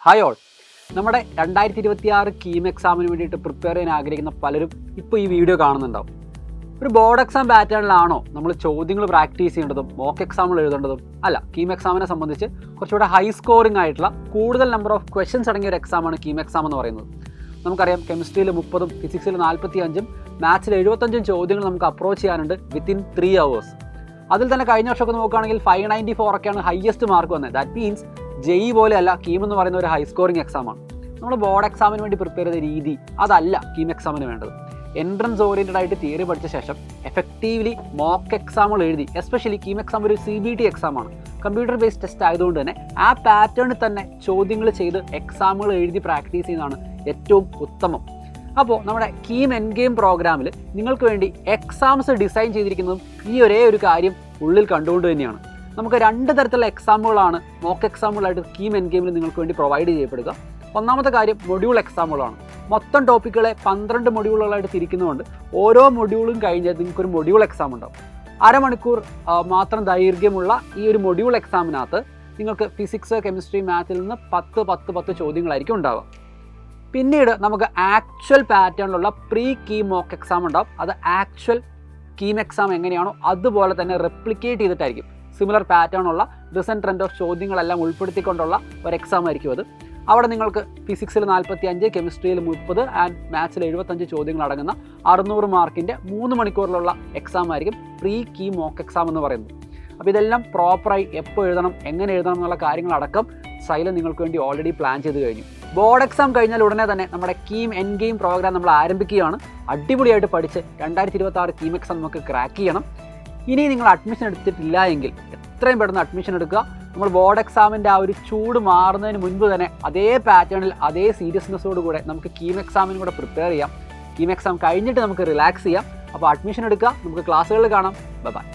Hi all, നമ്മുടെ 2026 കീം എക്സാമിന് വേണ്ടിയിട്ട് പ്രിപ്പയർ ചെയ്യാൻ ആഗ്രഹിക്കുന്ന പലരും ഇപ്പോൾ ഈ വീഡിയോ കാണുന്നുണ്ടാവും. ഒരു ബോർഡ് എക്സാം പാറ്റേണിലാണോ നമ്മൾ ചോദ്യങ്ങൾ പ്രാക്ടീസ് ചെയ്യേണ്ടതും മോക്ക് എക്സാമുകൾ എഴുതേണ്ടതും? അല്ല, കീം എക്സാമിനെ സംബന്ധിച്ച് കുറച്ചുകൂടെ ഹൈ സ്കോറിംഗ് ആയിട്ടുള്ള കൂടുതൽ നമ്പർ ഓഫ് ക്വസ്റ്റ്യൻസ് അടങ്ങിയ ഒരു എക്സാമാണ് കീം എക്സാം എന്ന് പറയുന്നത്. നമുക്കറിയാം, കെമിസ്ട്രിയിൽ 30, ഫിസിക്സിൽ 45, മാത്സിൽ 75 ചോദ്യങ്ങൾ നമുക്ക് അപ്രോച്ച് ചെയ്യാനുണ്ട് വിത്തിൻ 3 hours. അതിൽ തന്നെ കഴിഞ്ഞ വർഷമൊക്കെ നോക്കുകയാണെങ്കിൽ 594 ഒക്കെയാണ് ഹയസ്റ്റ് മാർക്ക് വന്നത്. ദാറ്റ് മീൻസ് ജെഇ പോലെയല്ല കീം എന്ന് പറയുന്ന ഒരു ഹൈ സ്കോറിംഗ് എക്സാമാണ്. നമ്മൾ ബോർഡ് എക്സാമിന് വേണ്ടി പ്രിപ്പയർ ചെയ്ത രീതി അതല്ല കീം എക്സാമിന് വേണ്ടത്. എൻട്രൻസ് ഓറിയൻറ്റഡ് ആയിട്ട് തിയറി പഠിച്ച ശേഷം എഫക്റ്റീവ്ലി മോക്ക് എക്സാമുകൾ എഴുതി, എസ്പെഷ്യലി കീം എക്സാം ഒരു CBT എക്സാമാണ്, കമ്പ്യൂട്ടർ ബേസ്ഡ് ടെസ്റ്റ് ആയതുകൊണ്ട് തന്നെ ആ പാറ്റേണിൽ തന്നെ ചോദ്യങ്ങൾ ചെയ്ത് എക്സാമുകൾ എഴുതി പ്രാക്ടീസ് ചെയ്യുന്നതാണ് ഏറ്റവും ഉത്തമം. അപ്പോൾ നമ്മുടെ കീം എൻഡ് ഗെയിം പ്രോഗ്രാമിൽ നിങ്ങൾക്ക് വേണ്ടി എക്സാംസ് ഡിസൈൻ ചെയ്തിരിക്കുന്നതും ഈ ഒരേ ഒരു കാര്യം ഉള്ളിൽ കണ്ടുകൊണ്ട് തന്നെയാണ്. നമുക്ക് 2 തരത്തിലുള്ള എക്സാമുകളാണ് മോക്ക് എക്സാമുകളായിട്ട് കീം എൻഡ് ഗെയിമിൽ നിങ്ങൾക്ക് വേണ്ടി പ്രൊവൈഡ് ചെയ്യപ്പെടുക. ഒന്നാമത്തെ കാര്യം മൊഡ്യൂൾ എക്സാമുകളാണ്. മൊത്തം ടോപ്പിക്കുകളെ 12 മൊഡ്യൂളുകളായിട്ട് തിരിക്കുന്നതുകൊണ്ട് ഓരോ മൊഡ്യൂളും കഴിഞ്ഞ് നിങ്ങൾക്കൊരു മൊഡ്യൂൾ എക്സാം ഉണ്ടാവും. അരമണിക്കൂർ മാത്രം ദൈർഘ്യമുള്ള ഈ ഒരു മൊഡ്യൂൾ എക്സാമിനകത്ത് നിങ്ങൾക്ക് ഫിസിക്സ്, കെമിസ്ട്രി, മാത്തിൽ നിന്ന് 10 ചോദ്യങ്ങളായിരിക്കും ഉണ്ടാവുക. പിന്നീട് നമുക്ക് ആക്ച്വൽ പാറ്റേണിലുള്ള പ്രീ കീം മോക്ക് എക്സാം ഉണ്ടാവും. അത് ആക്ച്വൽ കീം എക്സാം എങ്ങനെയാണോ അതുപോലെ തന്നെ റെപ്ലിക്കേറ്റ് ചെയ്തിട്ടായിരിക്കും, സിമിലർ പാറ്റേണുള്ള റിസൻറ്റ് ട്രെൻഡ് ഓഫ് ചോദ്യങ്ങളെല്ലാം ഉൾപ്പെടുത്തിക്കൊണ്ടുള്ള ഒരു എക്സാം ആയിരിക്കും അത്. അവിടെ നിങ്ങൾക്ക് ഫിസിക്സിൽ 45, കെമിസ്ട്രിയിൽ 30 ആൻഡ് മാത്സിൽ 75 ചോദ്യങ്ങൾ അടങ്ങുന്ന 600 മാർക്കിൻ്റെ 3 മണിക്കൂറിലുള്ള എക്സാം ആയിരിക്കും പ്രീ കീം മോക്ക് എക്സാം എന്ന് പറയുന്നത്. അപ്പോൾ ഇതെല്ലാം പ്രോപ്പറായി എപ്പോൾ എഴുതണം, എങ്ങനെ എഴുതണം എന്നുള്ള കാര്യങ്ങളടക്കം സൈലം നിങ്ങൾക്ക് വേണ്ടി ഓൾറെഡി പ്ലാൻ ചെയ്ത് കഴിഞ്ഞു. ബോർഡ് എക്സാം കഴിഞ്ഞാൽ ഉടനെ തന്നെ നമ്മുടെ കീം എൻഡ് ഗെയിം പ്രോഗ്രാം നമ്മൾ ആരംഭിക്കുകയാണ്. അടിപൊളിയായിട്ട് പഠിച്ച് 2026 കീം എക്സാം നമുക്ക് ക്രാക്ക് ചെയ്യണം. ഇനി നിങ്ങൾ അഡ്മിഷൻ എടുത്തിട്ടില്ല എങ്കിൽ എത്രയും പെട്ടെന്ന് അഡ്മിഷൻ എടുക്കുക. നമ്മൾ ബോർഡ് എക്സാമിൻ്റെ ആ ഒരു ചൂട് മാറുന്നതിന് മുൻപ് തന്നെ അതേ പാറ്റേണിൽ അതേ സീരിയസ്നെസ്സോട് കൂടെ നമുക്ക് കീം എക്സാമിനും കൂടെ പ്രിപ്പയർ ചെയ്യാം. കീം എക്സാം കഴിഞ്ഞിട്ട് നമുക്ക് റിലാക്സ് ചെയ്യാം. അപ്പോൾ അഡ്മിഷൻ എടുക്കുക. നമുക്ക് ക്ലാസ്സുകളിൽ കാണാം. ബൈ.